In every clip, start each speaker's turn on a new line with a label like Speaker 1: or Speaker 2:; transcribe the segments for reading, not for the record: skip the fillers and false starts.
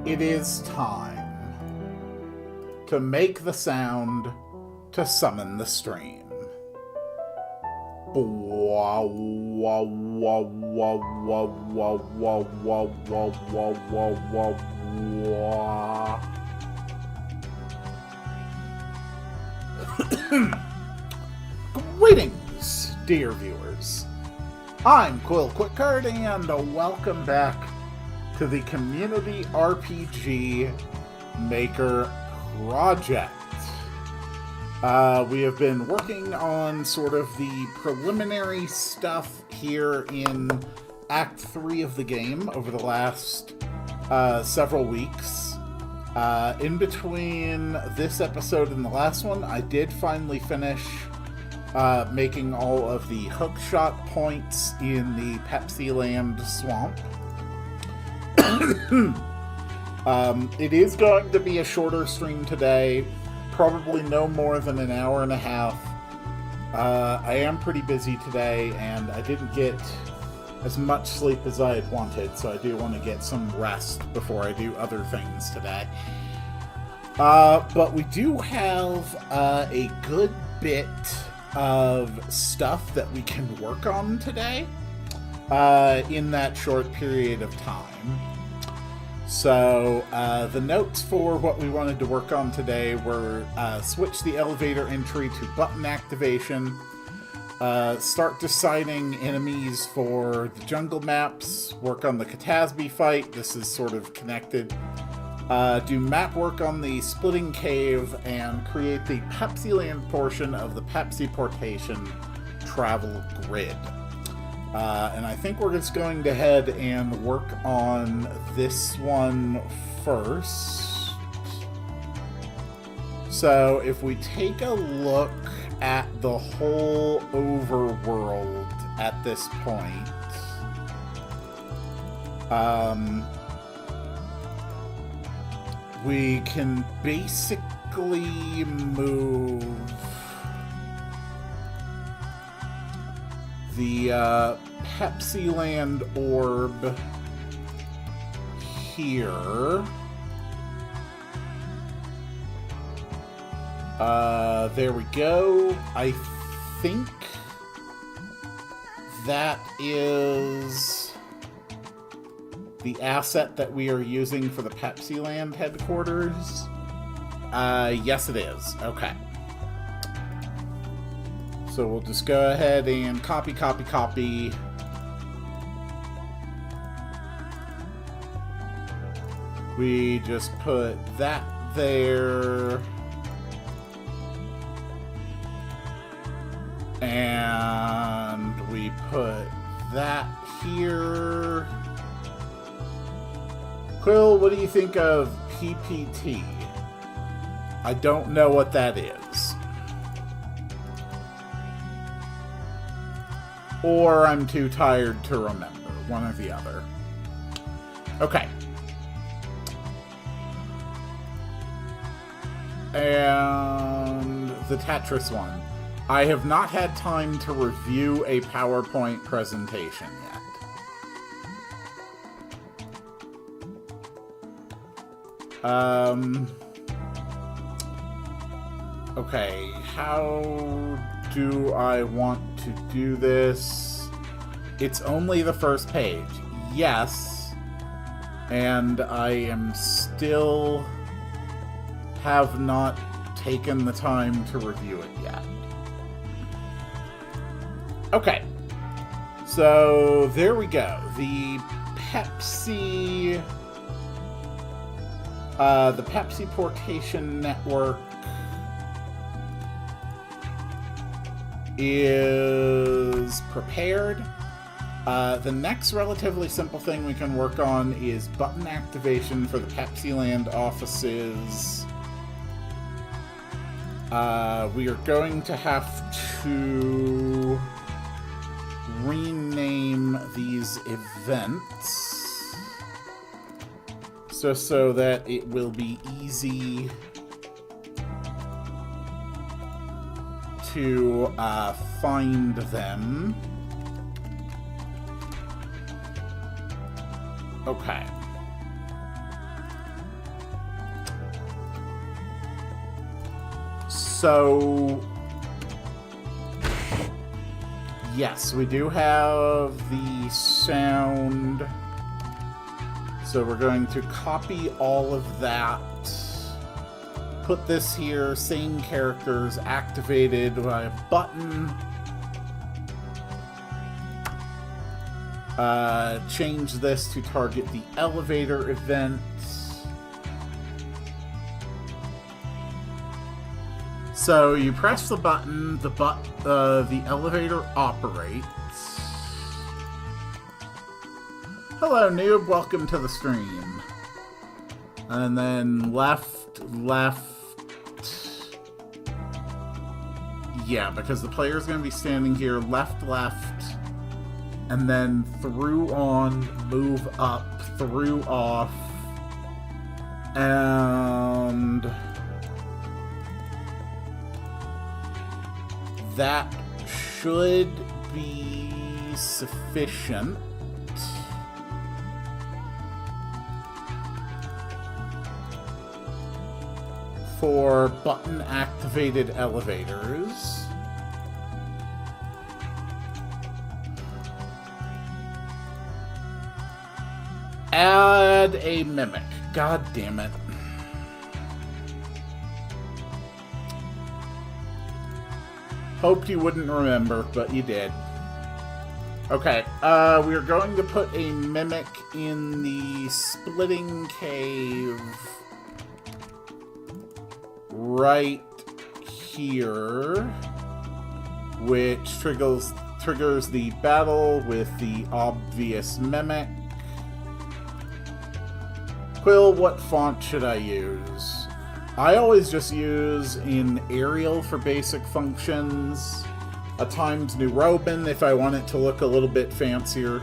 Speaker 1: It is time to make the sound to summon the stream. Wah, wah, wah, wah, wah, wah, wah, wah, wah, wah, wah, wah, wah. Greetings, dear viewers. I'm Quill Quickcard, and welcome back to the Community RPG Maker Project. We have been working on sort of the preliminary stuff here in Act 3 of the game over the last several weeks. In between this episode and the last one, I did finally finish making all of the hookshot points in the Pepsi Land swamp. It is going to be a shorter stream today, probably no more than an hour and a half. I am pretty busy today, and I didn't get as much sleep as I had wanted, so I do want to get some rest before I do other things today. But we do have a good bit of stuff that we can work on today in that short period of time. So the notes for what we wanted to work on today were switch the elevator entry to button activation, start deciding enemies for the jungle maps, work on the Katasby fight, this is sort of connected, do map work on the splitting cave, and create the Pepsi Land portion of the Pepsi Portation travel grid. And I think we're just going to head and work on this one first. So if we take a look at the whole overworld at this point, we can basically move the Pepsi Land orb here. There we go. I think that is the asset that we are using for the Pepsi Land headquarters. Yes, it is. Okay. So we'll just go ahead and copy. We just put that there. And we put that here. Quill, what do you think of PPT? I don't know what that is. Or I'm too tired to remember. One or the other. Okay. And the Tetris one. I have not had time to review a PowerPoint presentation yet. Okay, how do I want to do this? It's only the first page. Yes. And I am still have not taken the time to review it yet. Okay. So there we go. The Pepsi Portation Network is prepared. The next relatively simple thing we can work on is button activation for the Pepsi Land offices. We are going to have to rename these events so that it will be easy to find them. Okay. So, yes, we do have the sound. So we're going to copy all of that. Put this here, same characters activated by a button. Change this to target the elevator event. So you press the button, the elevator operates. Hello, noob. Welcome to the stream. And then left. Yeah, because the player's going to be standing here, left, and then through on, move up, through off, and that should be sufficient. For button-activated elevators. Add a mimic. God damn it. Hoped you wouldn't remember, but you did. Okay, we're going to put a mimic in the splitting cave right here, which triggers the battle with the obvious mimic. Quill, what font should I use? I always just use in Arial for basic functions, a Times New Roman if I want it to look a little bit fancier,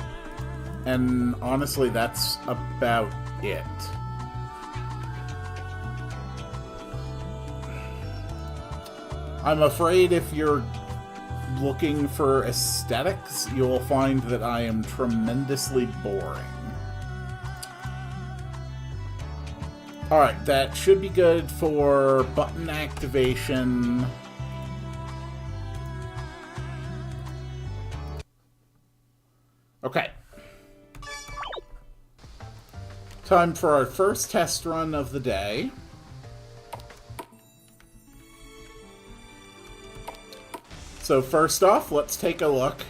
Speaker 1: and honestly that's about it. I'm afraid if you're looking for aesthetics, you'll find that I am tremendously boring. Alright, that should be good for button activation. Okay. Time for our first test run of the day. So first off, let's take a look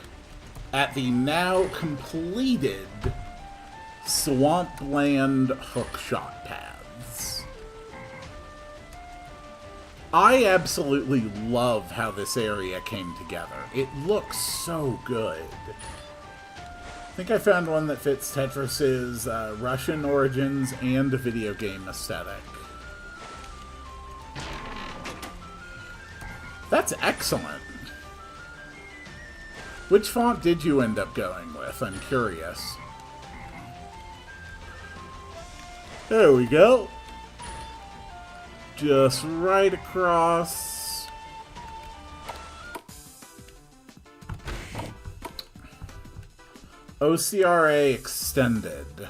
Speaker 1: at the now completed Swampland hookshot paths. I absolutely love how this area came together. It looks so good. I think I found one that fits Tetris's Russian origins and a video game aesthetic. That's excellent. Which font did you end up going with? I'm curious. There we go. Just right across. OCRA extended.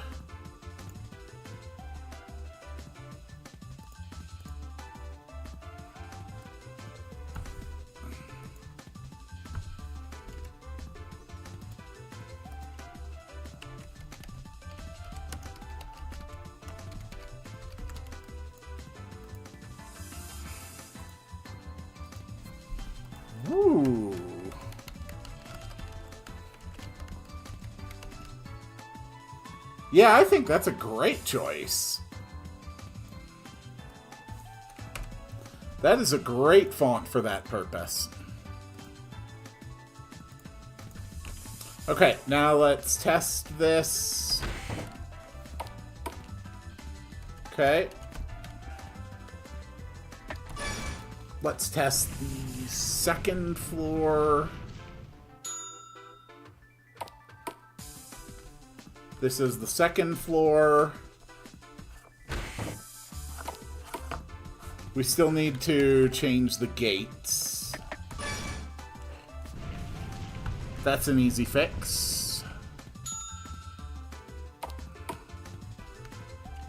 Speaker 1: Ooh. Yeah, I think that's a great choice. That is a great font for that purpose. Okay, now let's test this. Okay. Let's test the second floor. This is the second floor. We still need to change the gates. That's an easy fix.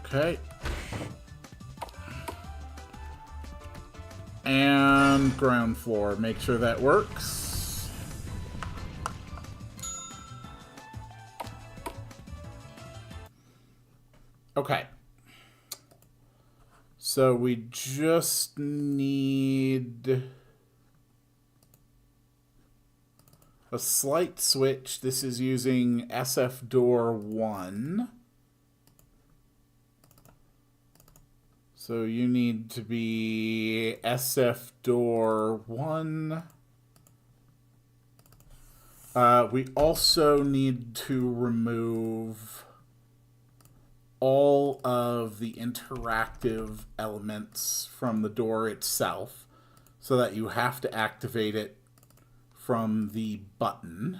Speaker 1: Okay. And and ground floor. Make sure that works. Okay. So we just need a slight switch. This is using SF door 1. So you need to be SF door 1. We also need to remove all of the interactive elements from the door itself, so that you have to activate it from the button.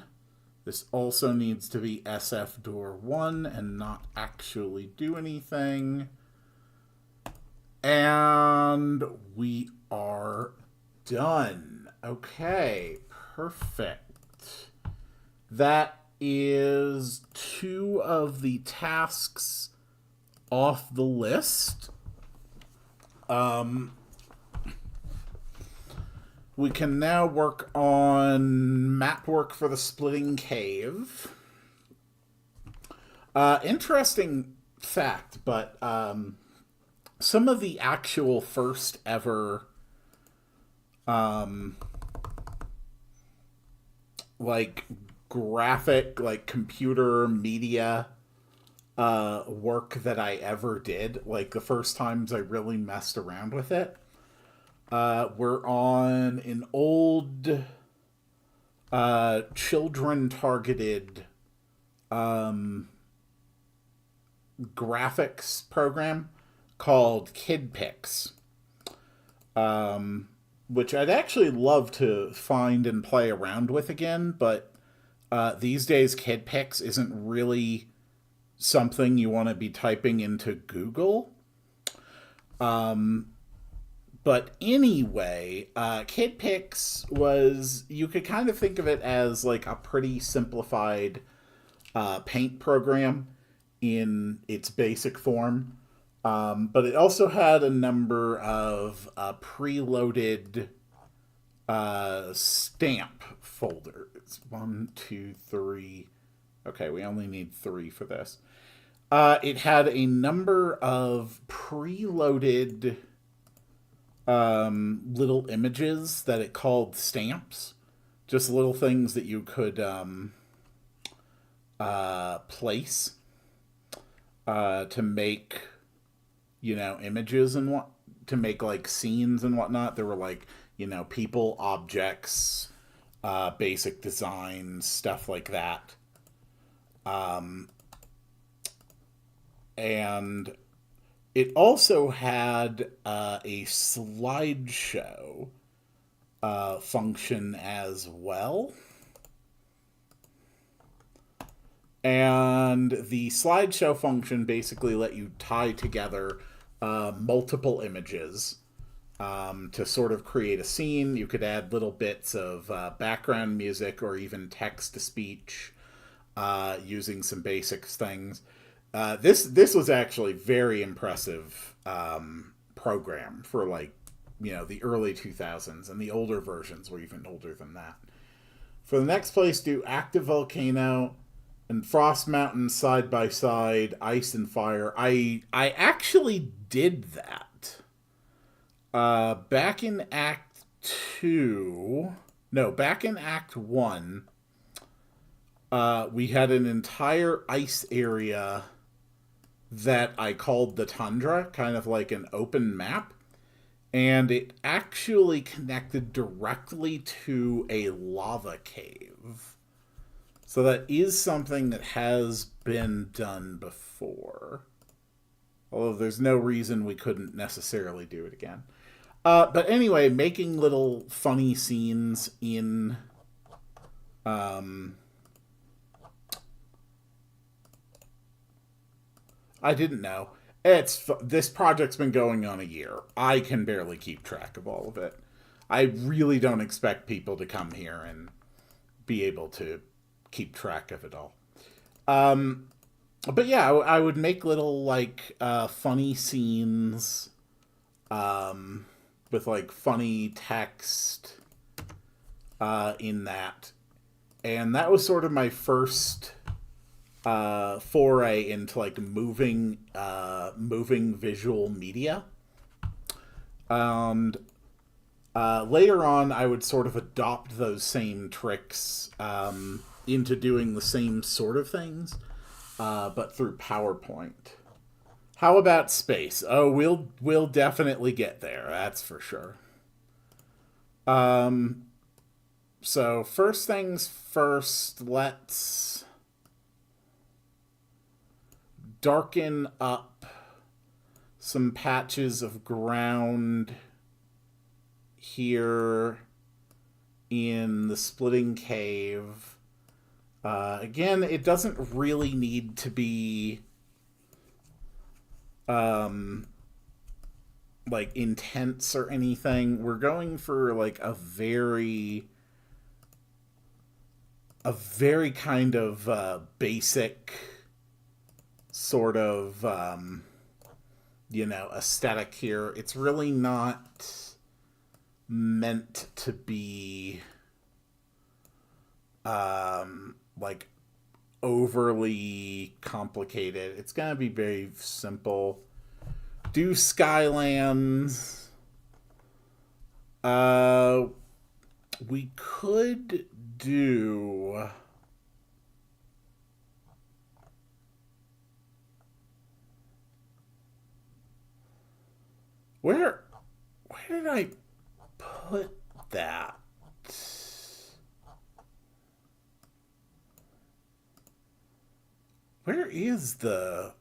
Speaker 1: This also needs to be SF door 1 and not actually do anything. And we are done. Okay, perfect. That is 2 of the tasks off the list. We can now work on map work for the Splitting Cave. Interesting fact, but some of the actual first ever like graphic, like computer media work that I ever did, like the first times I really messed around with it, were on an old children targeted graphics program called KidPix, which I'd actually love to find and play around with again, but these days KidPix isn't really something you want to be typing into Google. But anyway, KidPix was, you could kind of think of it as like a pretty simplified paint program in its basic form. But it also had a number of preloaded stamp folders. 1, 2, 3. Okay, we only need 3 for this. It had a number of preloaded little images that it called stamps. Just little things that you could place to make, you know, images and what, to make like scenes and whatnot. There were like, you know, people, objects, basic designs, stuff like that. And it also had a slideshow function as well. And the slideshow function basically let you tie together multiple images to sort of create a scene. You could add little bits of background music or even text-to-speech using some basic things. This was actually very impressive program for, like, you know, the early 2000s, and the older versions were even older than that. For the next place, do Active Volcano and Frost Mountain side by side, Ice and Fire. I actually did that. Back in Act 2... No, back in Act 1, we had an entire ice area that I called the Tundra, kind of like an open map. And it actually connected directly to a lava cave. So that is something that has been done before. Although there's no reason we couldn't necessarily do it again. But anyway, making little funny scenes in... I didn't know. This project's been going on a year. I can barely keep track of all of it. I really don't expect people to come here and be able to keep track of it all. But yeah, I would make little, like, funny scenes with like funny text in that. And that was sort of my first foray into like moving visual media. And later on, I would sort of adopt those same tricks into doing the same sort of things, but through PowerPoint. How about space? Oh, we'll definitely get there. That's for sure. So first things first, let's darken up some patches of ground here in the splitting cave. Again, it doesn't really need to be like intense or anything. We're going for like a very kind of basic sort of aesthetic here. It's really not meant to be like overly complicated. It's gonna be very simple. Do Skylands. We could do where did I put that? Where is the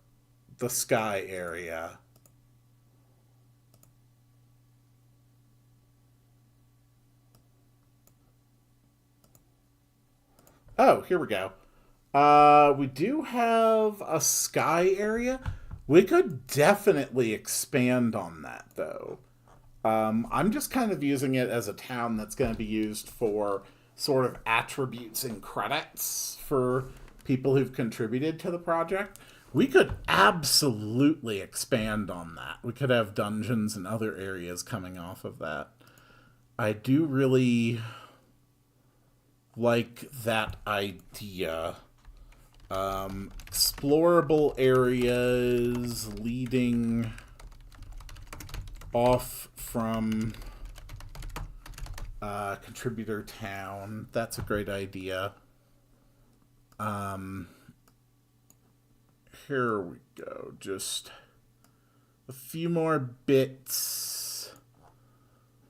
Speaker 1: sky area? Oh, here we go. We do have a sky area. We could definitely expand on that, though. I'm just kind of using it as a town that's going to be used for sort of attributes and credits for people who've contributed to the project. We could absolutely expand on that. We could have dungeons and other areas coming off of that. I do really like that idea. Explorable areas leading off from contributor town. That's a great idea. Here we go. Just a few more bits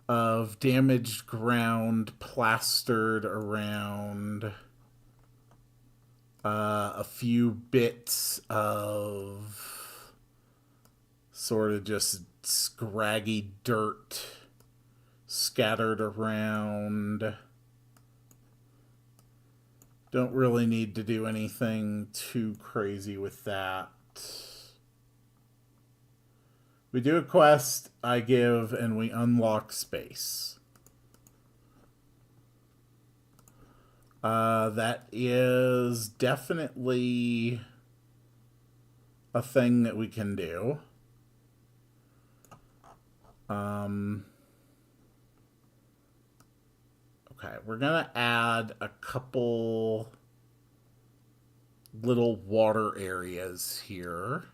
Speaker 1: of damaged ground plastered around. A few bits of sort of just scraggy dirt scattered around. Don't really need to do anything too crazy with that. We do a quest, I give, and we unlock space. That is definitely a thing that we can do. Okay, we're gonna add a couple little water areas here.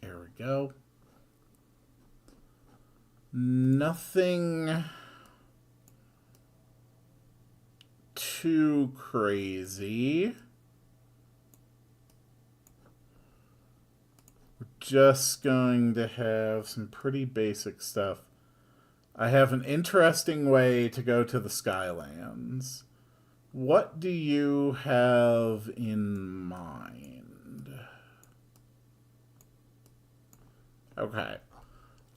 Speaker 1: There we go. Nothing too crazy. We're just going to have some pretty basic stuff. I have an interesting way to go to the Skylands. What do you have in mind? Okay.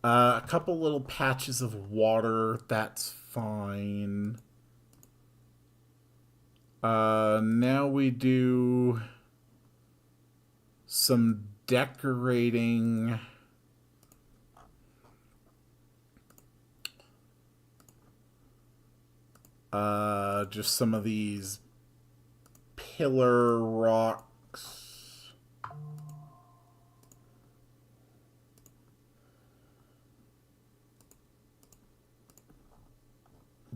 Speaker 1: A couple little patches of water, that's fine. Now we do some decorating. Just some of these killer rocks.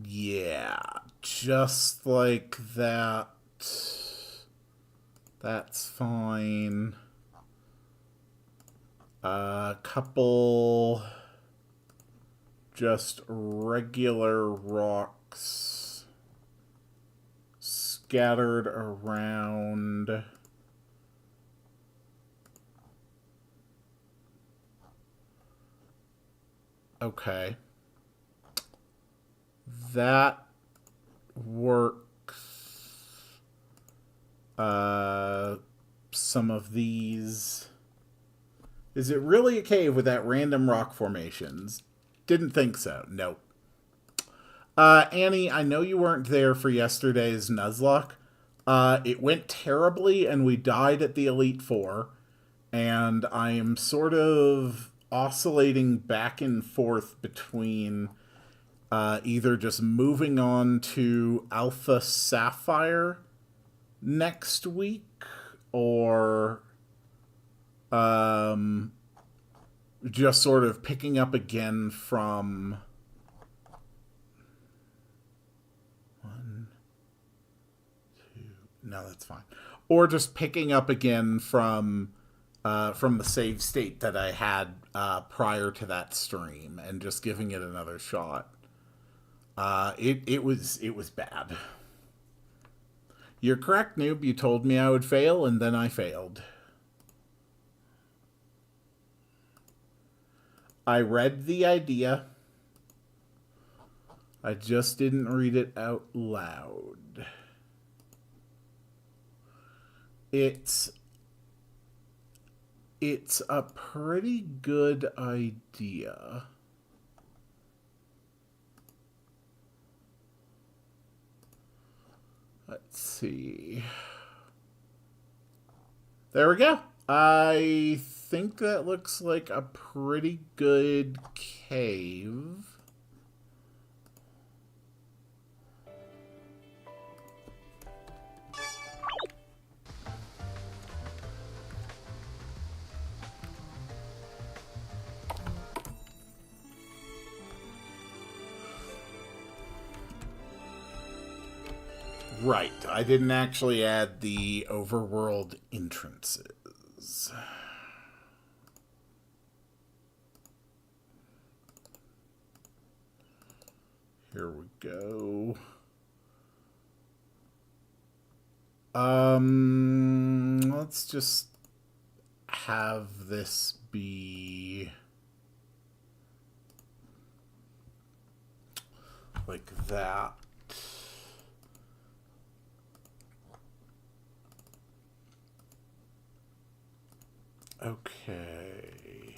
Speaker 1: Yeah, just like that. That's fine. A couple just regular rocks scattered around. Okay. That works. Some of these. Is it really a cave with that random rock formations? Didn't think so. Nope. Annie, I know you weren't there for yesterday's Nuzlocke. It went terribly and we died at the Elite Four. And I am sort of oscillating back and forth between either just moving on to Alpha Sapphire next week or just sort of picking up again from no, that's fine. Or just picking up again from the save state that I had prior to that stream and just giving it another shot. It was bad. You're correct, noob. You told me I would fail, and then I failed. I read the idea. I just didn't read it out loud. It's a pretty good idea. Let's see. There we go. I think that looks like a pretty good cave. Right, I didn't actually add the overworld entrances. Here we go. Let's just have this be like that. Okay.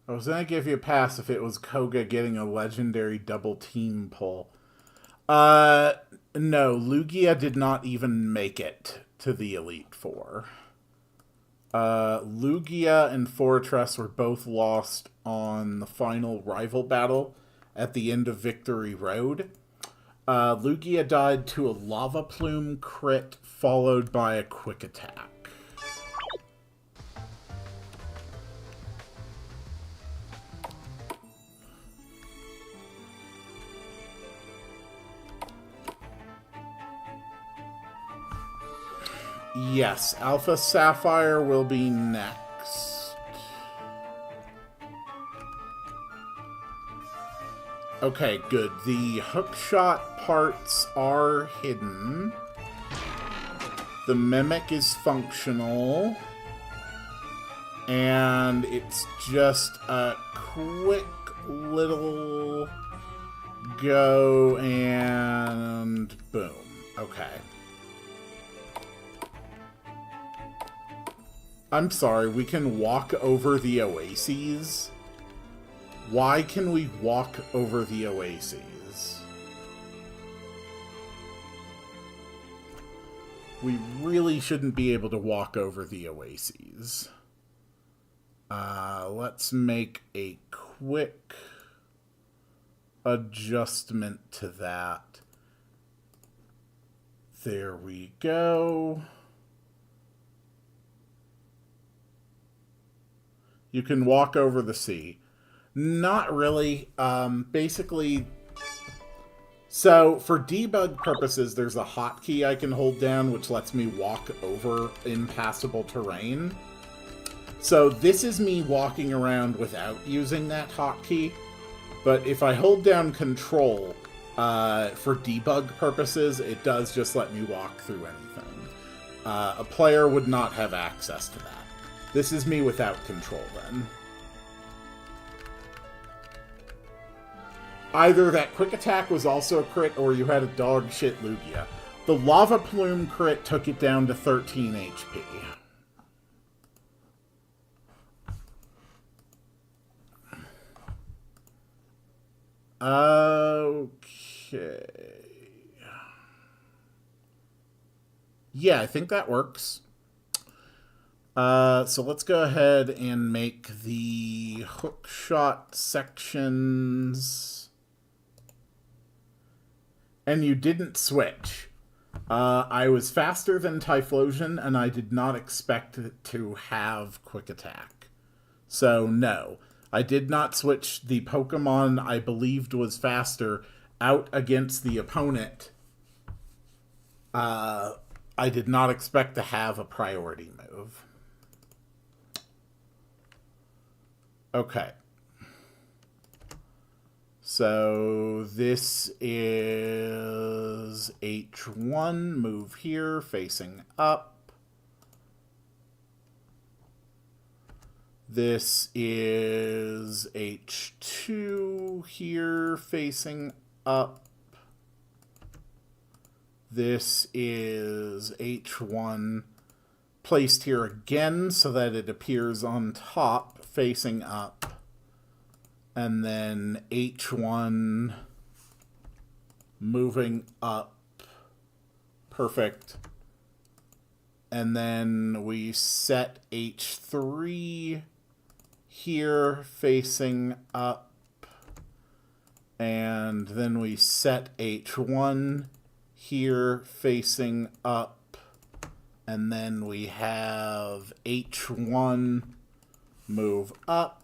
Speaker 1: I was going to give you a pass if it was Koga getting a legendary double team pull. No, Lugia did not even make it to the Elite Four. Lugia and Fortress were both lost on the final rival battle at the end of Victory Road. Lugia died to a lava plume crit followed by a quick attack. Yes, Alpha Sapphire will be next. Okay, good. The hookshot parts are hidden. The Mimic is functional. And it's just a quick little go and boom. Okay. I'm sorry, we can walk over the oases? Why can we walk over the oases? we really shouldn't be able to walk over the oases. Let's make a quick adjustment to that. There we go. You can walk over the sea. Not really. Basically, so for debug purposes, there's a hotkey I can hold down which lets me walk over impassable terrain. So this is me walking around without using that hotkey. But if I hold down Control for debug purposes, it does just let me walk through anything. A player would not have access to that. This is me without Control, then. Either that quick attack was also a crit, or you had a dog shit Lugia. The Lava Plume crit took it down to 13 HP. Okay. Yeah, I think that works. So let's go ahead and make the hookshot sections. And you didn't switch. I was faster than Typhlosion, and I did not expect it to have quick attack. So, no. I did not switch the Pokemon I believed was faster out against the opponent. I did not expect to have a priority move. Okay. So this is H1, move here, facing up. This is H2 here, facing up. This is H1 placed here again so that it appears on top, facing up. And then H1 moving up. Perfect. And then we set H3 here, facing up. And then we set H1 here, facing up. And then we have H1 move up.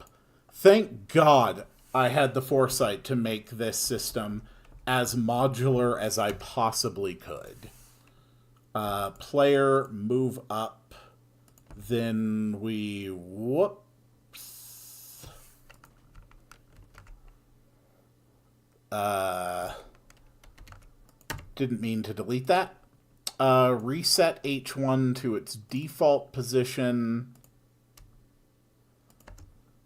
Speaker 1: Thank God I had the foresight to make this system as modular as I possibly could. Player, move up. Then we... Whoops. Didn't mean to delete that. Reset H1 to its default position.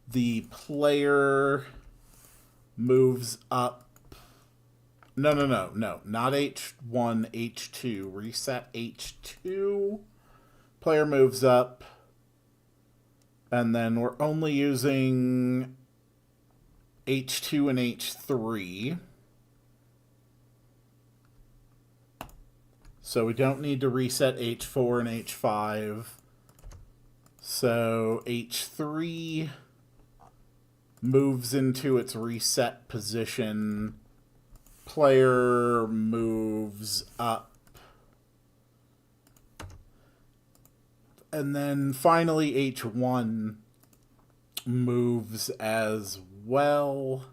Speaker 1: The player moves up. No. Not H1, H2. Reset H2. Player moves up. And then we're only using H2 and H3. So we don't need to reset H4 and H5. So H3 moves into its reset position. Player moves up. And then finally H1 moves as well.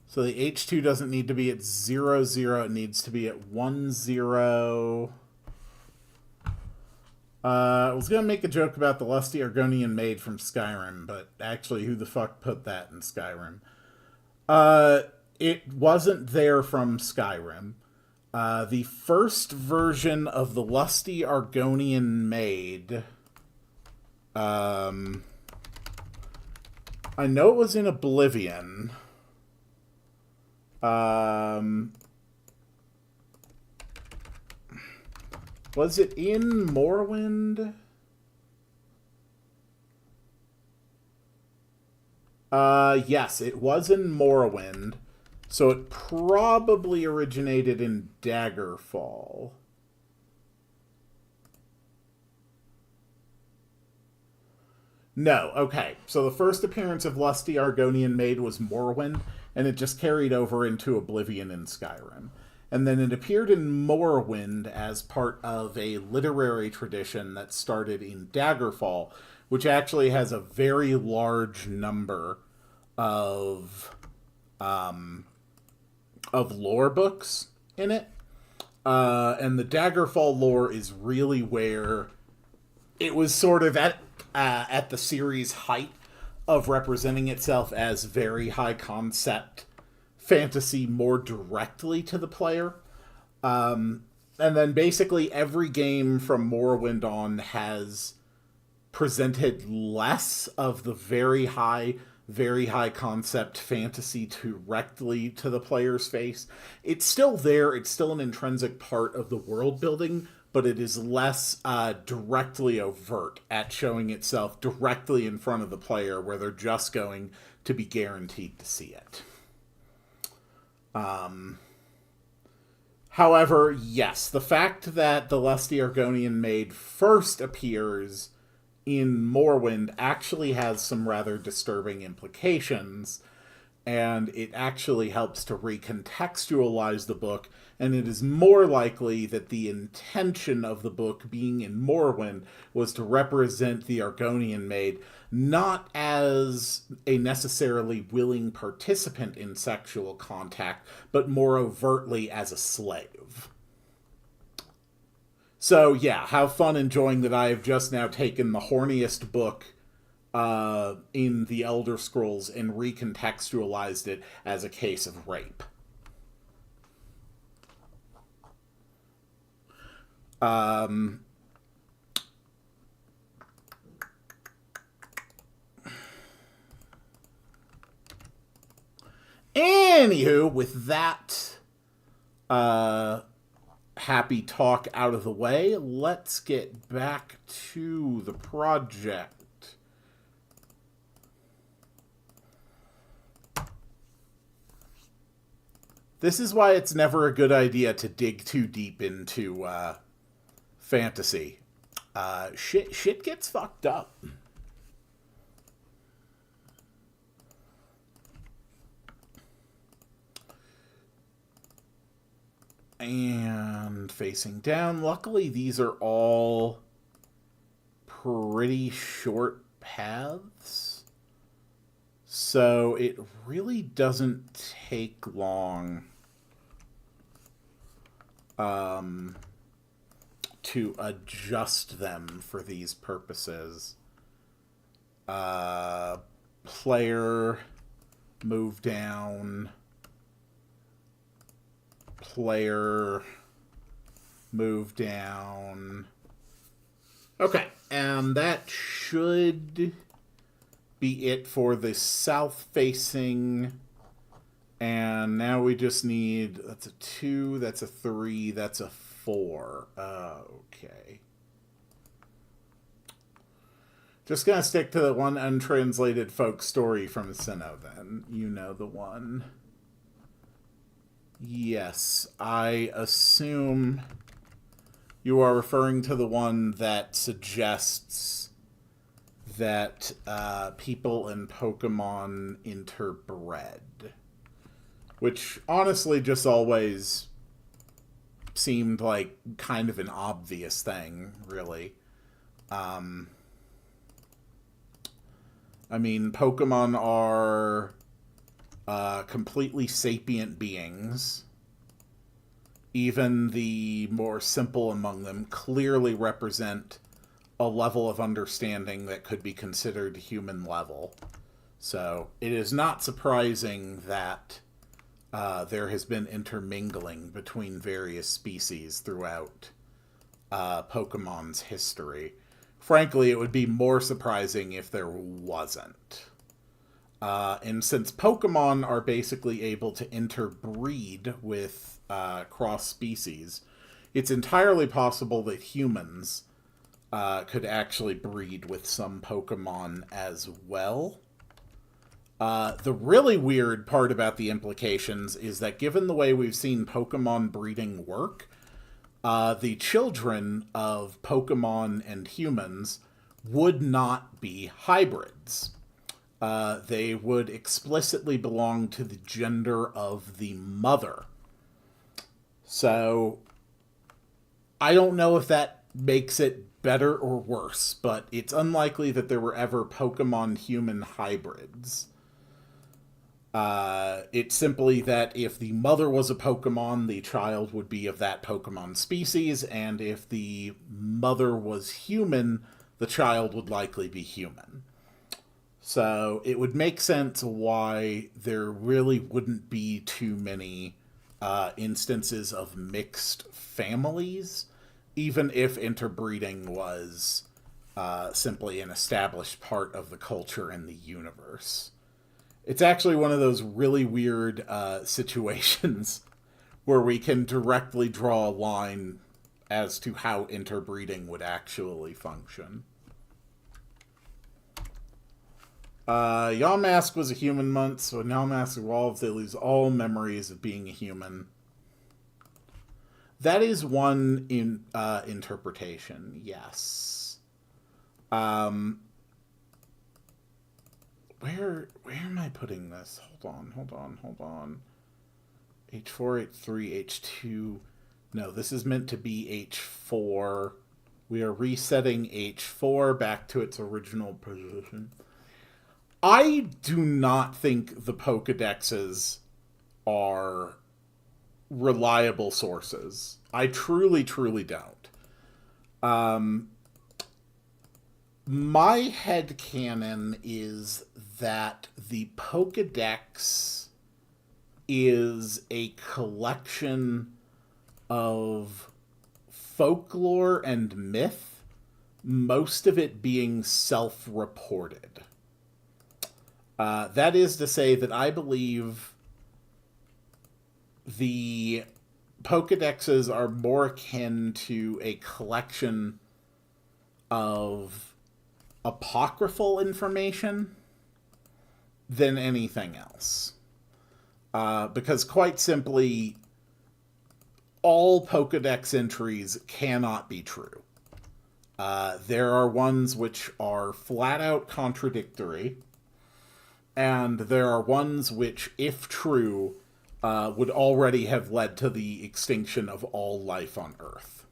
Speaker 1: So the H2 doesn't need to be at 0, 0. It needs to be at 1, 0. I was going to make a joke about the lusty Argonian maid from Skyrim, but actually, who the fuck put that in Skyrim? It wasn't there from Skyrim. The first version of the lusty Argonian maid... I know it was in Oblivion. Was it in Morrowind? Yes, it was in Morrowind. So it probably originated in Daggerfall. No, okay. So the first appearance of Lusty Argonian Maid was Morrowind, and it just carried over into Oblivion in Skyrim. And then it appeared in Morrowind as part of a literary tradition that started in Daggerfall, which actually has a very large number of lore books in it. And the Daggerfall lore is really where it was sort of at the series' height of representing itself as very high concept fantasy more directly to the player. And then basically every game from Morrowind on has presented less of the very high concept fantasy directly to the player's face. It's still there, it's still an intrinsic part of the world building, but it is less directly overt at showing itself directly in front of the player where they're just going to be guaranteed to see it. However, yes, the fact that the Lusty Argonian Maid first appears in Morrowind actually has some rather disturbing implications, and it actually helps to recontextualize the book, and it is more likely that the intention of the book being in Morrowind was to represent the Argonian Maid not as a necessarily willing participant in sexual contact, but more overtly as a slave. So yeah, have fun enjoying that I have just now taken the horniest book in the Elder Scrolls and recontextualized it as a case of rape. Anywho, with that happy talk out of the way, let's get back to the project. This is why it's never a good idea to dig too deep into fantasy. Shit gets fucked up. And facing down. Luckily, these are all pretty short paths. So it really doesn't take long to adjust them for these purposes. Player, move down. Player, move down. Okay, and that should be it for the south-facing. And now we just need, that's a 2, that's a 3, that's a 4. Okay. Just gonna stick to the one untranslated folk story from Sinnoh then. You know the one. Yes, I assume you are referring to the one that suggests that people and Pokemon interbred. Which honestly just always seemed like kind of an obvious thing, really. I mean, Pokemon are completely sapient beings. Even the more simple among them clearly represent a level of understanding that could be considered human level. So it is not surprising that there has been intermingling between various species throughout Pokemon's history. Frankly, it would be more surprising if there wasn't. And since Pokemon are basically able to interbreed with cross-species, it's entirely possible that humans could actually breed with some Pokemon as well. The really weird part about the implications is that given the way we've seen Pokemon breeding work, the children of Pokemon and humans would not be hybrids. They would explicitly belong to the gender of the mother. So, I don't know if that makes it better or worse, but it's unlikely that there were ever Pokemon-human hybrids. It's simply that if the mother was a Pokemon, the child would be of that Pokemon species, and if the mother was human, the child would likely be human. So it would make sense why there really wouldn't be too many instances of mixed families, even if interbreeding was simply an established part of the culture and the universe. It's actually one of those really weird situations where we can directly draw a line as to how interbreeding would actually function. Yamask was a human once, so when Yamask evolves, they lose all memories of being a human. That is one interpretation, yes. Where am I putting this? Hold on. H4, H3, H2. No, this is meant to be H4. We are resetting H4 back to its original position. I do not think the Pokedexes are reliable sources. I truly don't. My headcanon is that the Pokedex is a collection of folklore and myth, most of it being self-reported. That is to say that I believe the Pokedexes are more akin to a collection of apocryphal information than anything else. Because quite simply, all Pokedex entries cannot be true. There are ones which are flat out contradictory, and there are ones which, if true, would already have led to the extinction of all life on Earth.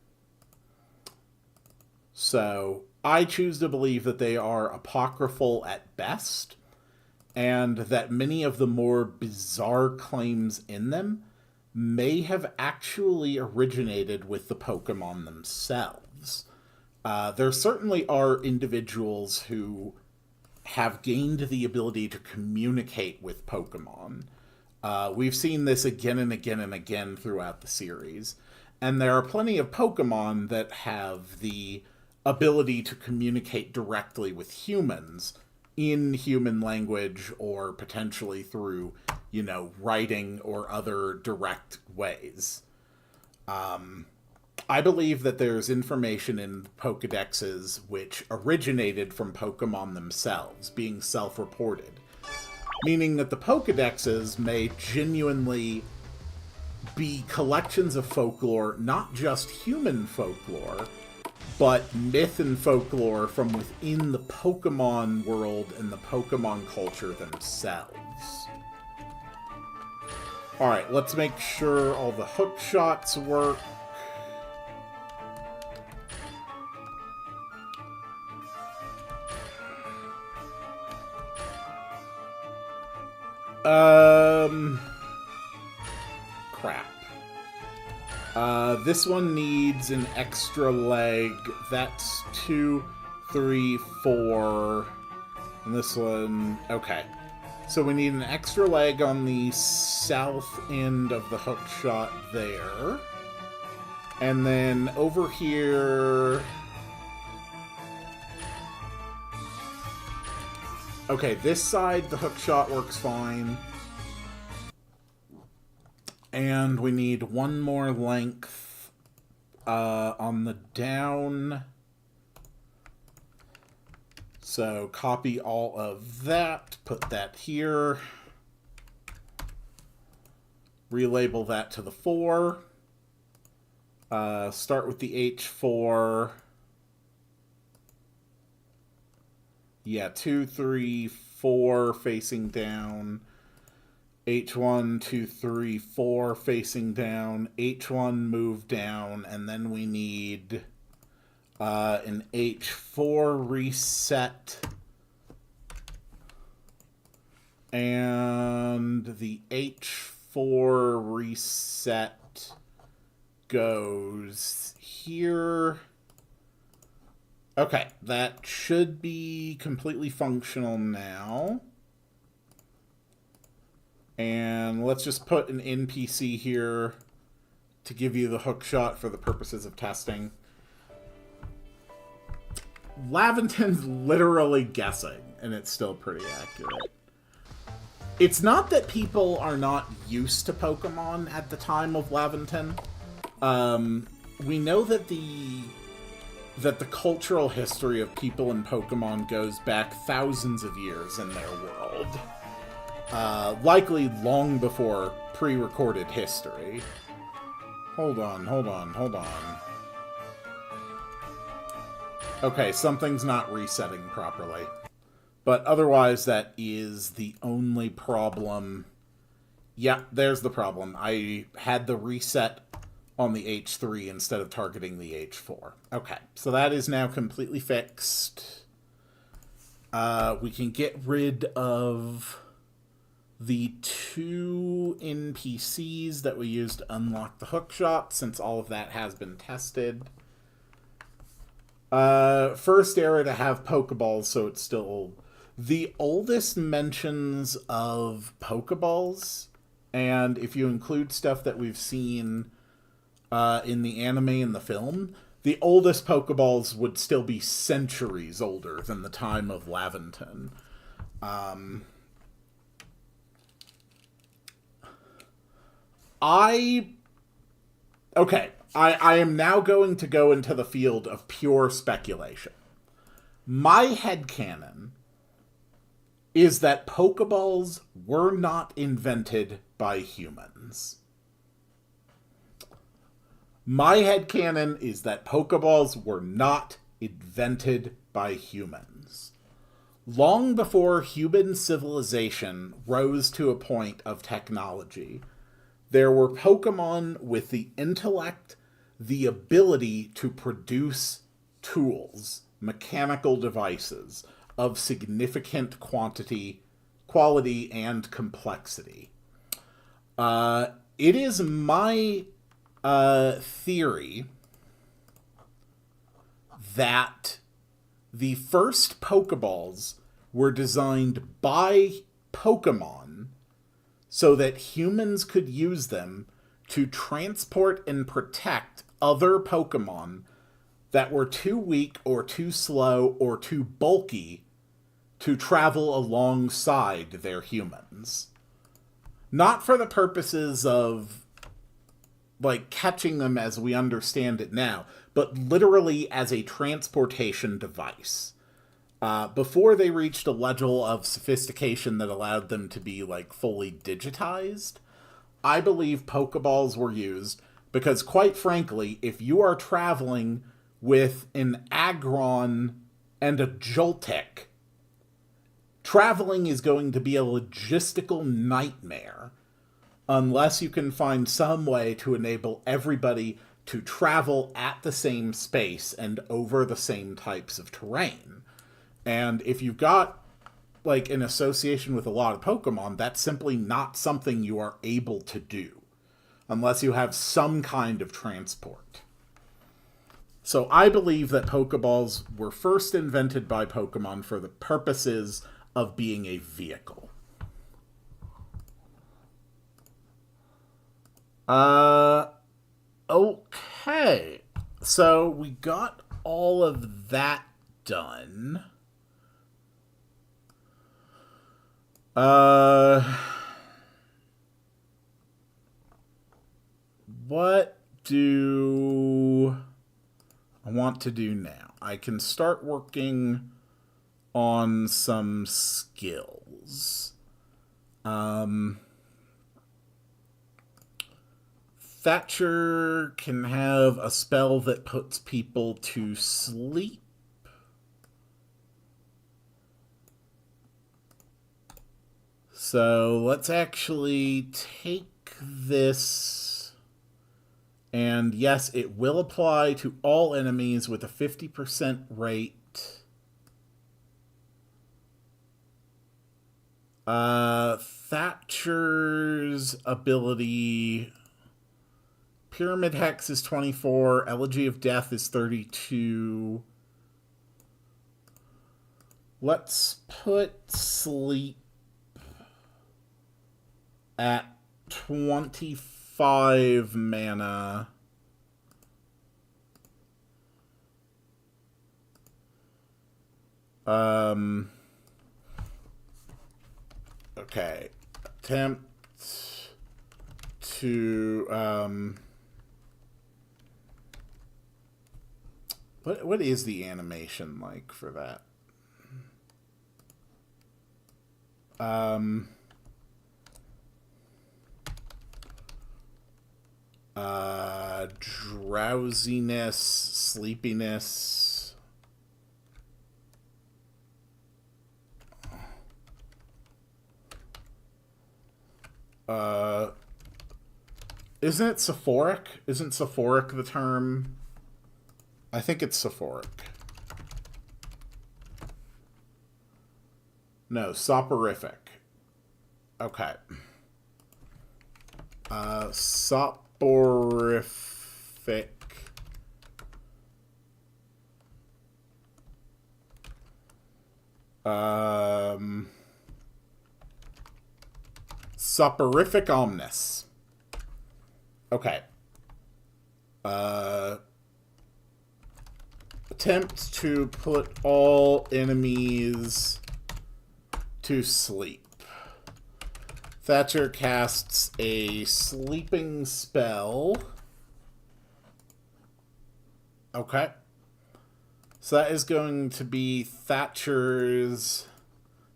Speaker 1: So, I choose to believe that they are apocryphal at best, and that many of the more bizarre claims in them may have actually originated with the Pokemon themselves. There certainly are individuals who have gained the ability to communicate with Pokemon. We've seen this again and again and again throughout the series, and there are plenty of Pokemon that have the ability to communicate directly with humans in human language or potentially through, writing or other direct ways. I believe that there's information in Pokedexes which originated from Pokemon themselves, being self-reported. Meaning that the Pokedexes may genuinely be collections of folklore, not just human folklore, but myth and folklore from within the Pokemon world and the Pokemon culture themselves. Alright, let's make sure all the hook shots work. Crap. This one needs an extra leg. That's 2, 3, 4. And this one... Okay. So we need an extra leg on the south end of the hook shot there. And then over here... Okay, this side, the hook shot works fine. And we need one more length on the down So copy all of that, put that here, relabel that to the 4, start with the H4, yeah, 2, 3, 4 facing down, H1, 2, 3, 4 facing down, H1 move down, and then we need an H4 reset, and the H4 reset goes here. Okay, that should be completely functional now. And let's just put an NPC here to give you the hook shot for the purposes of testing. Laventon's literally guessing, and it's still pretty accurate. It's not that people are not used to Pokemon at the time of Laventon. We know that the cultural history of people in Pokemon goes back thousands of years in their world. Likely long before pre-recorded history. Hold on. Okay, something's not resetting properly. But otherwise, that is the only problem. Yeah, there's the problem. I had the reset on the H3 instead of targeting the H4. Okay, so that is now completely fixed. We can get rid of the 2 NPCs that we used to unlock the hookshot, since all of that has been tested. First era to have Pokeballs, so it's still the oldest mentions of Pokeballs, and if you include stuff that we've seen in the anime and the film, the oldest Pokeballs would still be centuries older than the time of Laventon. I am now going to go into the field of pure speculation. My headcanon is that Pokeballs were not invented by humans. My headcanon is that Pokeballs were not invented by humans. Long before human civilization rose to a point of technology, there were Pokemon with the intellect, the ability to produce tools, mechanical devices of significant quality, and complexity. It is my theory that the first Pokeballs were designed by Pokemon so that humans could use them to transport and protect other Pokemon that were too weak or too slow or too bulky to travel alongside their humans. Not for the purposes of, like, catching them as we understand it now, but literally as a transportation device. Before they reached a level of sophistication that allowed them to be, like, fully digitized, I believe Pokeballs were used because, quite frankly, if you are traveling with an Aggron and a Joltik, traveling is going to be a logistical nightmare unless you can find some way to enable everybody to travel at the same space and over the same types of terrain. And if you've got, like, an association with a lot of Pokemon, that's simply not something you are able to do unless you have some kind of transport. So I believe that Pokeballs were first invented by Pokemon for the purposes of being a vehicle. Okay. So we got all of that done. What do I want to do now? I can start working on some skills. Thatcher can have a spell that puts people to sleep. So let's actually take this, and yes, it will apply to all enemies with a 50% rate. Thatcher's ability... Pyramid Hex is 24. Elegy of Death is 32. Let's put Sleep at 25 mana. Okay. Attempt to... What is the animation like for that? Drowsiness, sleepiness. Isn't it Sephoric? Isn't Sephoric the term? I think it's Sephoric. No, soporific. Okay. Soporific. Soporific Omnis. Okay. Attempt to put all enemies to sleep. Thatcher casts a sleeping spell. Okay. So that is going to be Thatcher's...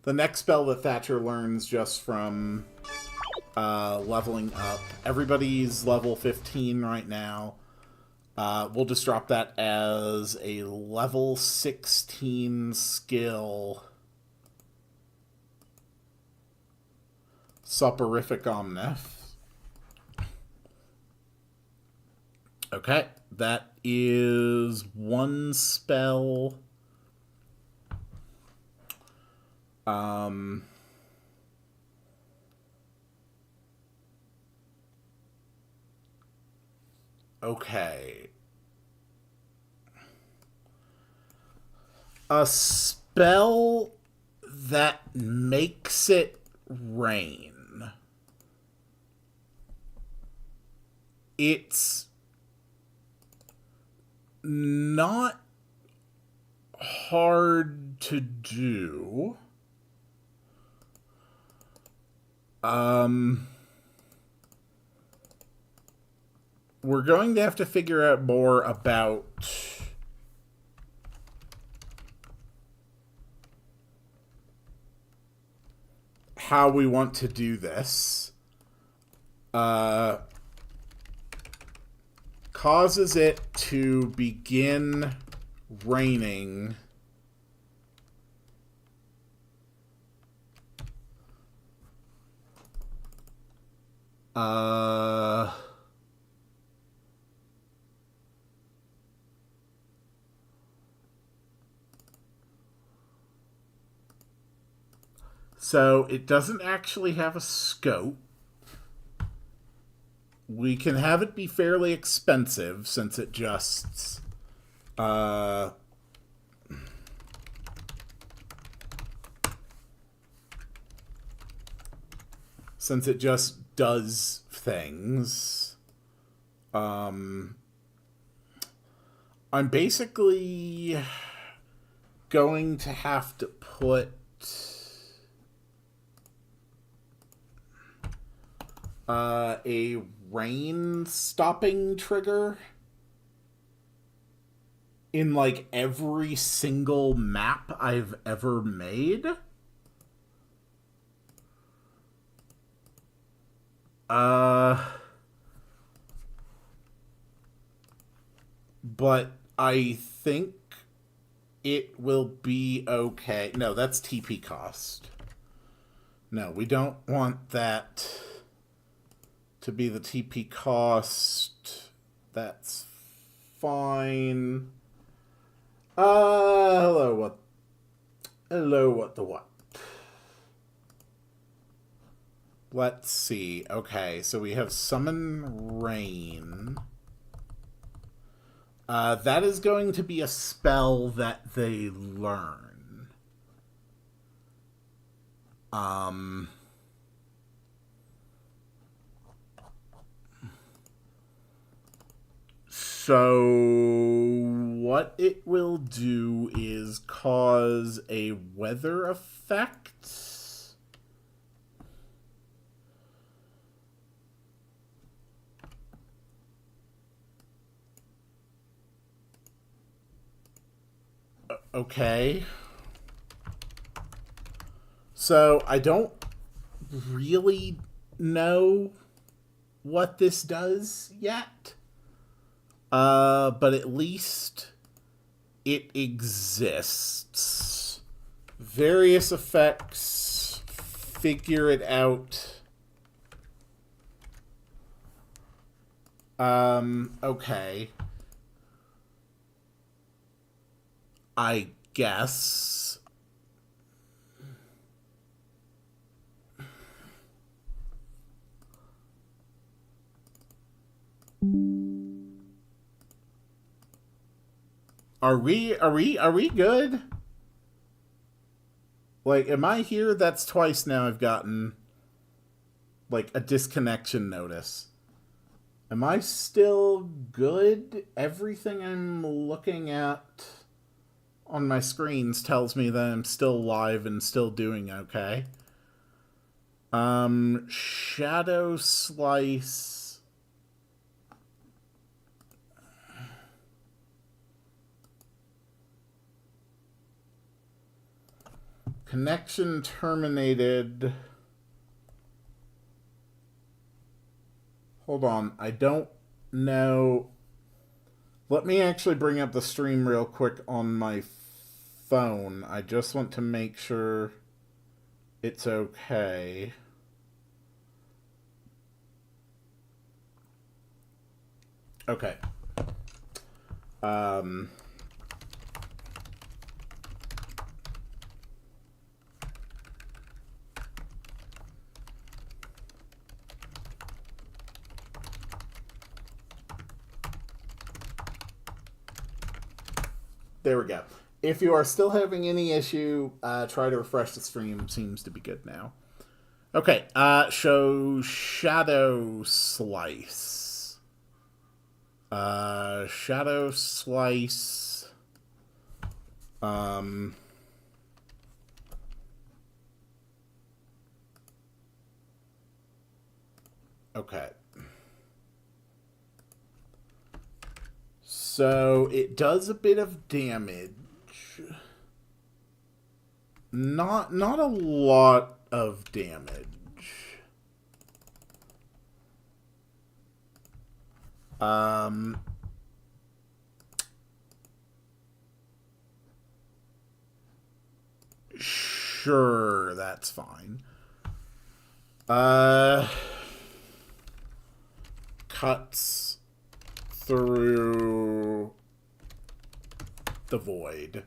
Speaker 1: The next spell that Thatcher learns just from leveling up. Everybody's level 15 right now. We'll just drop that as a level 16 skill. Soporific Omnis. Okay, that is one spell. Okay. A spell that makes it rain. It's not hard to do. We're going to have to figure out more about how we want to do this. Causes it to begin raining. So it doesn't actually have a scope. We can have it be fairly expensive since it just does things. I'm basically going to have to put a rain stopping trigger. in like every single map I've ever made. But I think it will be okay. No, that's TP cost. No, we don't want that to be the TP cost. That's fine. Hello, what? Hello, what the what? Let's see. Okay, so we have Summon Rain. That is going to be a spell that they learn. So what it will do is cause a weather effect. Okay. So I don't really know what this does yet. But at least it exists. Various effects, figure it out. Okay. I guess. Are we good? Like, am I here? That's twice now I've gotten like a disconnection notice. Am I still good? Everything I'm looking at on my screens tells me that I'm still live and still doing okay. Shadow Slice. Connection terminated. Hold on, I don't know. Let me actually bring up the stream real quick on my phone. I just want to make sure it's okay. Okay. There we go. If you are still having any issue, try to refresh the stream. Seems to be good now. Okay, show Shadow Slice. Shadow Slice. Okay. So it does a bit of damage. Not a lot of damage. Sure, that's fine. Cuts through the void.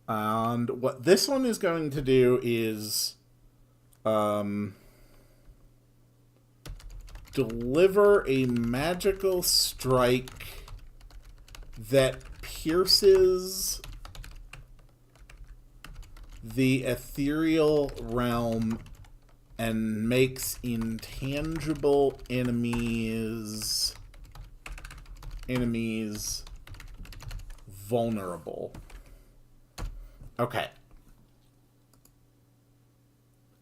Speaker 1: And what this one is going to do is deliver a magical strike that pierces the ethereal realm and makes intangible enemies vulnerable. Okay.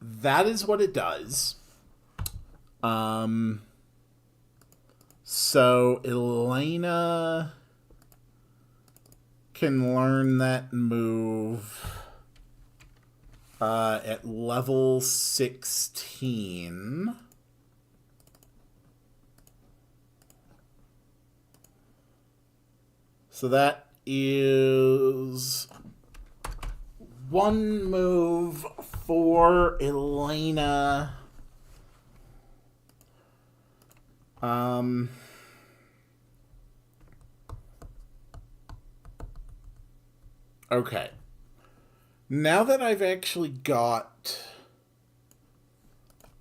Speaker 1: That is what it does. So Elena can learn that move at level 16. So that is one move for Elena. Okay. Now that I've actually got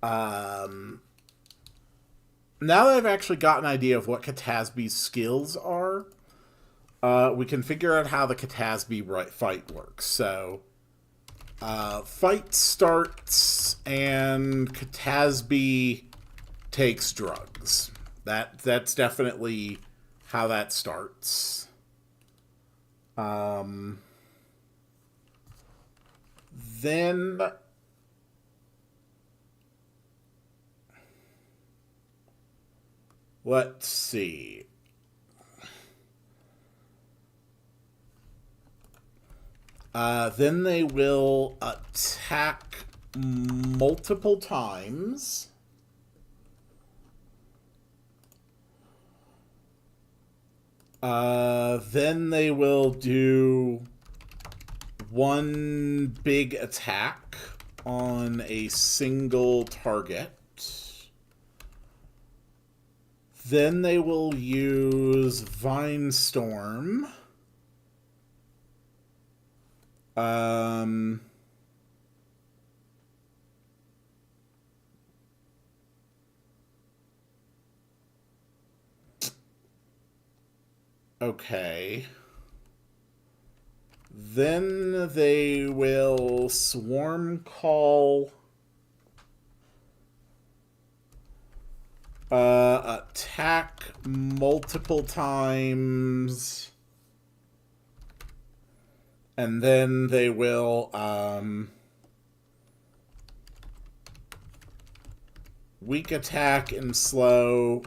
Speaker 1: an idea of what Katasby's skills are, we can figure out how the Katasby fight works. So, fight starts and Katasby takes drugs. That's definitely how that starts. Then let's see. Then they will attack multiple times. Then they will do one big attack on a single target. Then they will use Vine Storm. Okay. Then they will Swarm Call, attack multiple times, and then they will weak attack and slow.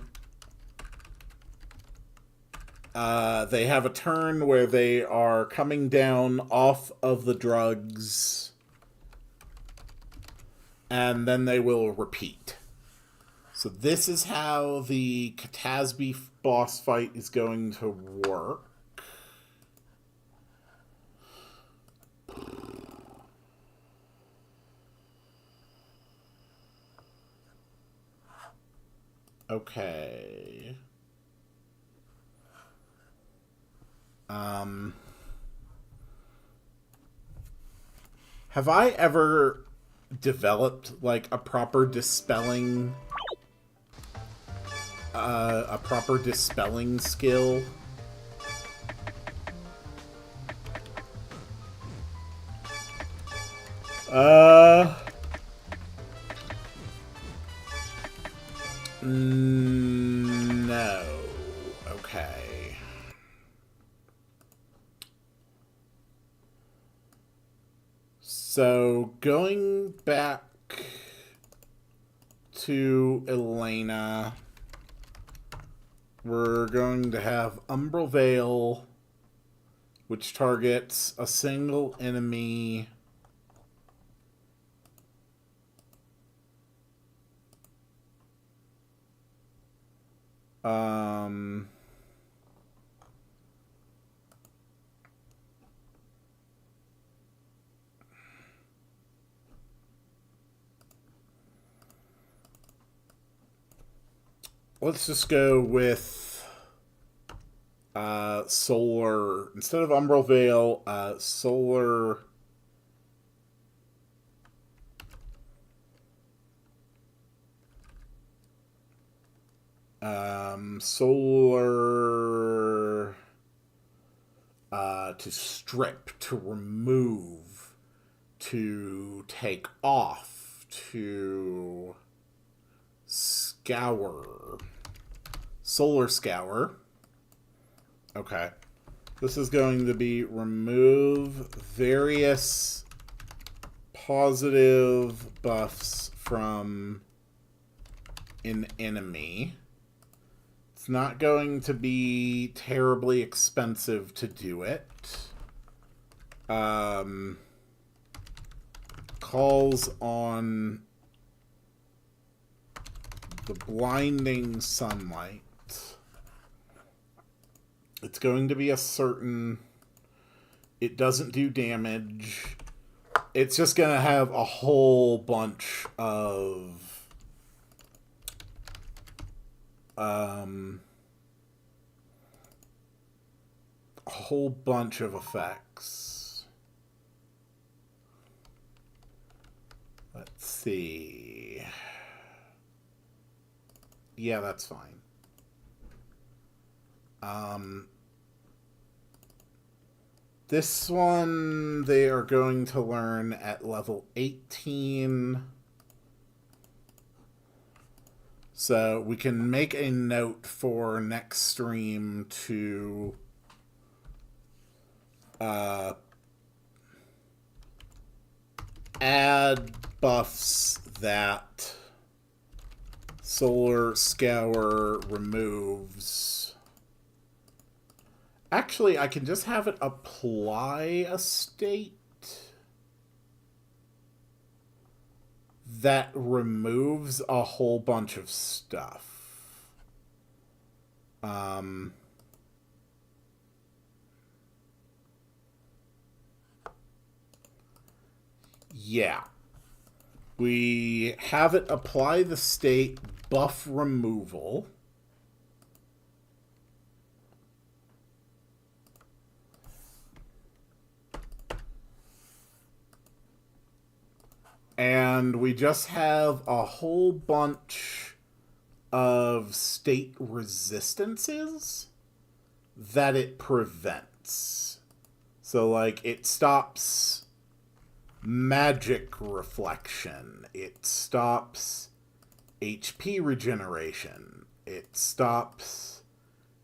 Speaker 1: They have a turn where they are coming down off of the drugs, and then they will repeat. So this is how the Katasby boss fight is going to work. Okay. Have I ever developed like a proper dispelling skill? No. Okay. So, going back to Elena, we're going to have Umbral Veil, which targets a single enemy. Let's just go with Solar. Instead of Umbral Veil, Solar. Solar to strip, to remove, to take off, to scour. Solar Scour. Okay. This is going to be remove various positive buffs from an enemy. It's not going to be terribly expensive to do it. calls on the blinding sunlight. It's going to be a certain... It doesn't do damage. It's just going to have a whole bunch of... a whole bunch of effects. Let's see. Yeah, that's fine. This one they are going to learn at level 18. So we can make a note for next stream to add buffs that Solar Scour removes. Actually, I can just have it apply a state that removes a whole bunch of stuff. Yeah. We have it apply the state buff removal. And we just have a whole bunch of state resistances that it prevents. So, like, it stops magic reflection. It stops HP regeneration. It stops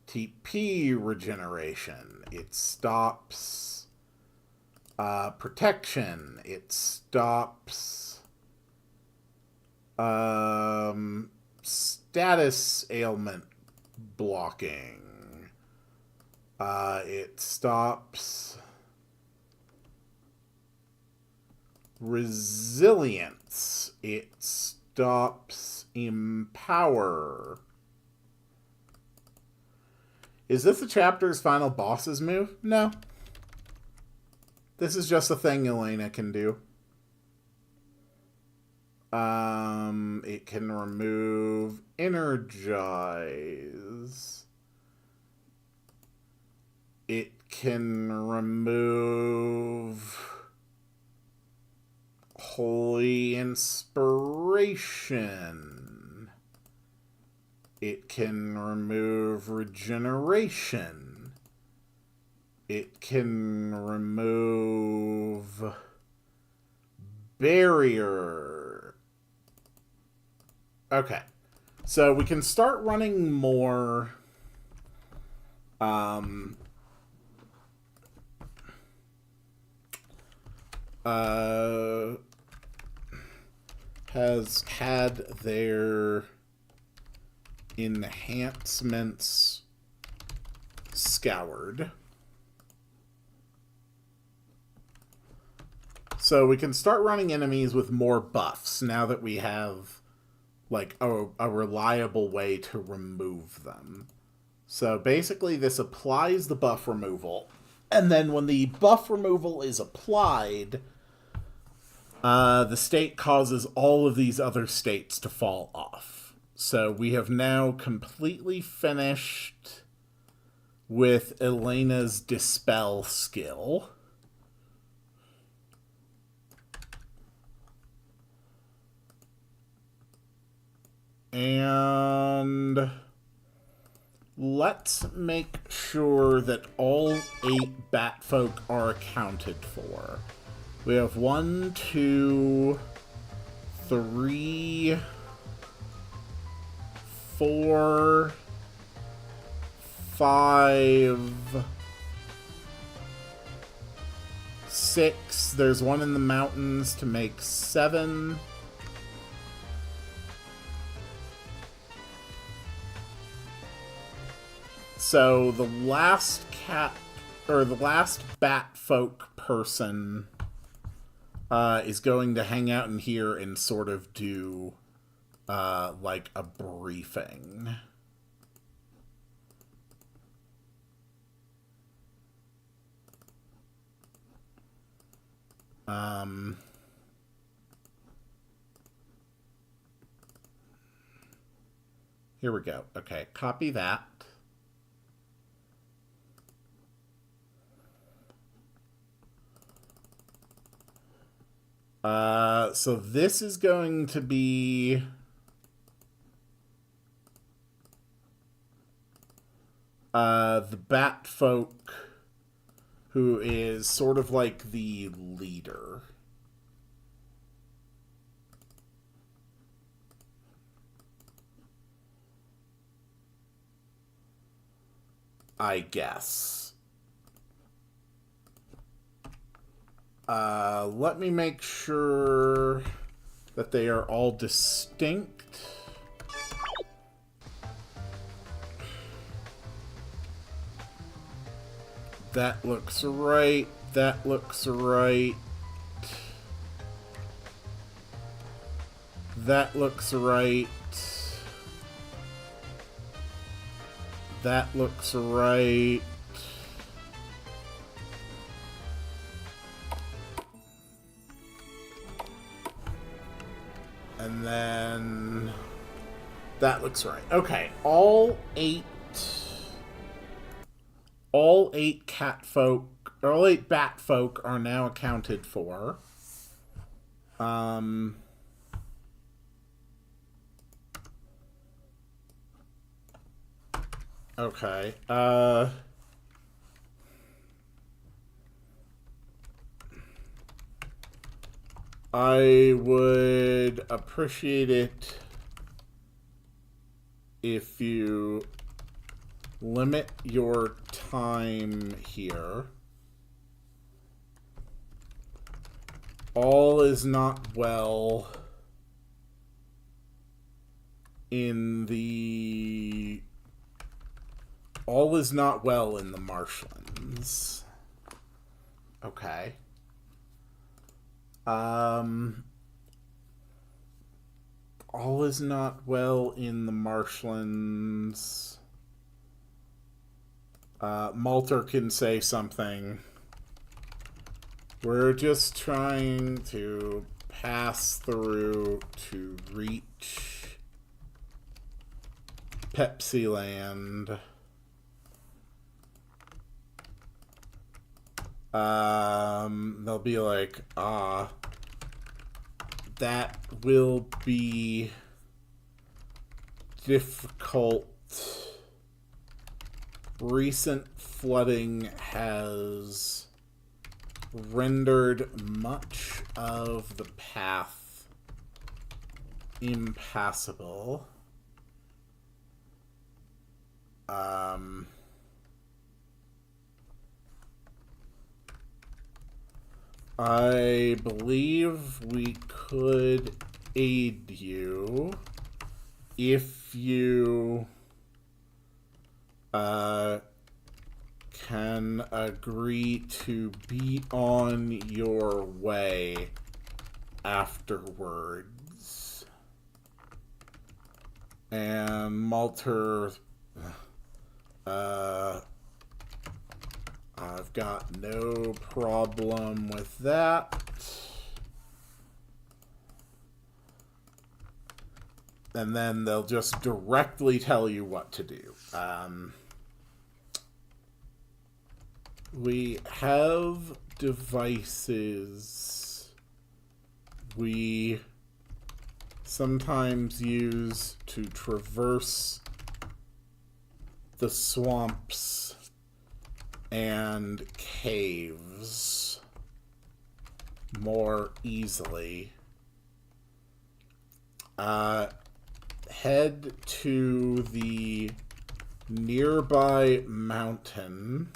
Speaker 1: TP regeneration. It stops protection. It stops status ailment blocking. It stops resilience. It stops empower. Is this the chapter's final boss's move? No. This is just a thing Elena can do. It can remove energize. It can remove holy inspiration. It can remove regeneration. It can remove barrier. Okay. So we can start running more has had their enhancements scoured. So we can start running enemies with more buffs now that we have, like, a reliable way to remove them. So basically this applies the buff removal, and then when the buff removal is applied, the state causes all of these other states to fall off. So we have now completely finished with Elena's Dispel skill. And let's make sure that all 8 Batfolk are accounted for. We have 1, 2, 3, 4, 5, 6. There's one in the mountains to make 7. So the last bat folk person is going to hang out in here and sort of do like a briefing. Here we go. Okay, copy that. So this is going to be the Bat Folk, who is sort of like the leader. I guess. Let me make sure that they are all distinct. That looks right. That looks right. That looks right. That looks right. And then that looks right. Okay, all eight cat folk, or all eight bat folk are now accounted for. Okay. I would appreciate it if you limit your time here. All is not well in the... All is not well in the marshlands. Okay. All is not well in the marshlands. Malter can say something. We're just trying to pass through to reach Pepsi Land. They'll be like, that will be difficult. Recent flooding has rendered much of the path impassable. I believe we could aid you if you can agree to be on your way afterwards. And Malter, I've got no problem with that. And then they'll just directly tell you what to do. We have devices we sometimes use to traverse the swamps and caves more easily. Head to the nearby mountain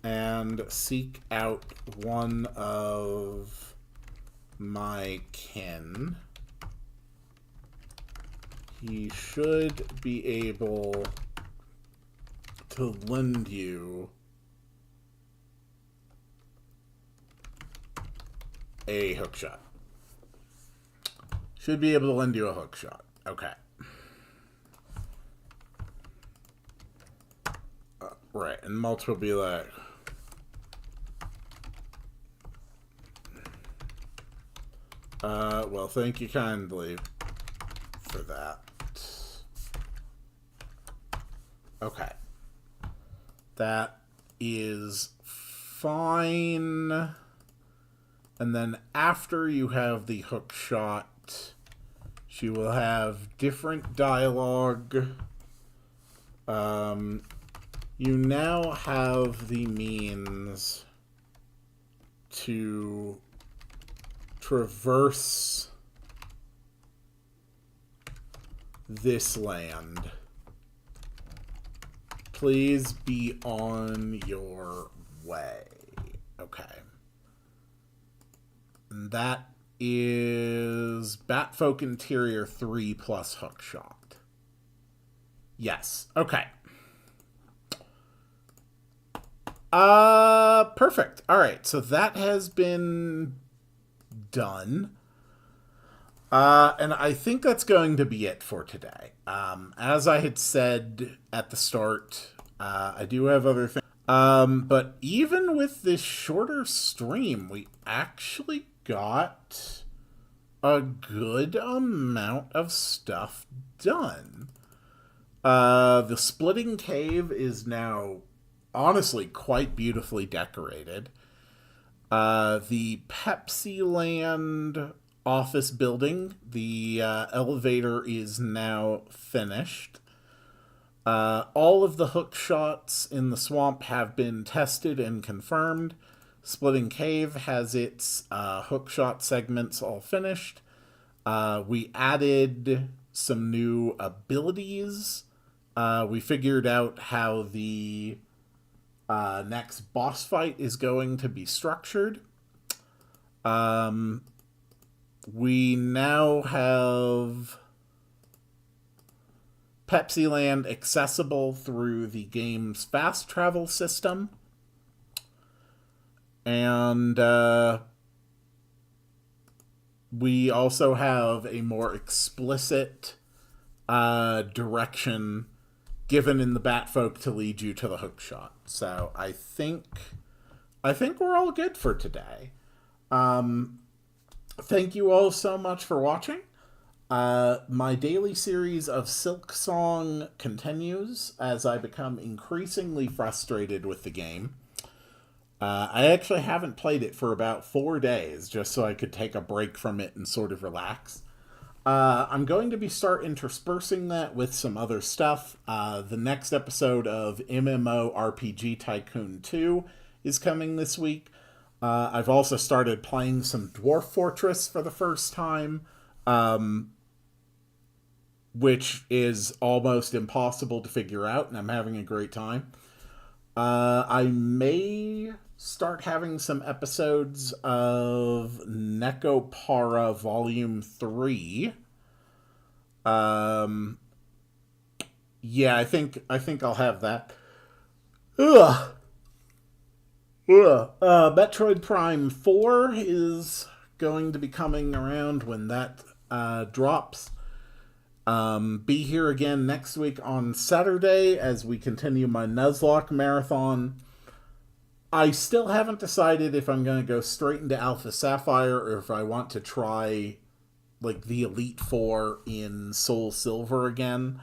Speaker 1: and seek out one of my kin. He should be able to lend you a hook shot. Should be able to lend you a hook shot. Okay. Right, and Mulch will be like, well, thank you kindly for that. Okay. That is fine. And then after you have the hook shot, she will have different dialogue. You now have the means to traverse this land. Please be on your way. Okay. And that is Batfolk Interior 3 plus Hookshot. Yes. Okay. Perfect. All right. So that has been done. And I think that's going to be it for today. As I had said at the start, I do have other things. But even with this shorter stream, we actually got a good amount of stuff done. The Splitting Cave is now honestly quite beautifully decorated. The Pepsi Land office building, the elevator is now finished. All of the hook shots in the swamp have been tested and confirmed. Splitting Cave has its hook shot segments all finished. We added some new abilities. We figured out how the next boss fight is going to be structured. We now have Pepsi Land accessible through the game's fast travel system. And we also have a more explicit direction given in the Batfolk to lead you to the hook shot. So I think we're all good for today. Thank you all so much for watching. My daily series of Silk Song continues as I become increasingly frustrated with the game. I actually haven't played it for about 4 days, just so I could take a break from it and sort of relax. I'm going to start interspersing that with some other stuff. The next episode of MMORPG Tycoon 2 is coming this week. I've also started playing some Dwarf Fortress for the first time, which is almost impossible to figure out, and I'm having a great time. I may start having some episodes of Necopara Volume 3. Yeah, I think I'll have that. Ugh. Metroid Prime 4 is going to be coming around when that drops. Be here again next week on Saturday as we continue my Nuzlocke marathon. I still haven't decided if I'm going to go straight into Alpha Sapphire or if I want to try like the Elite Four in Soul Silver again.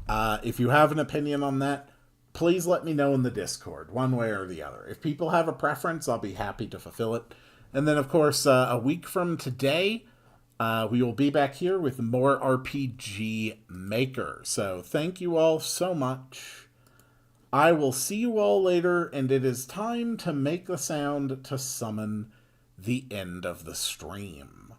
Speaker 1: If you have an opinion on that, please let me know in the Discord, one way or the other. If people have a preference, I'll be happy to fulfill it. And then, of course, a week from today, we will be back here with more RPG Maker. So thank you all so much. I will see you all later, and it is time to make the sound to summon the end of the stream.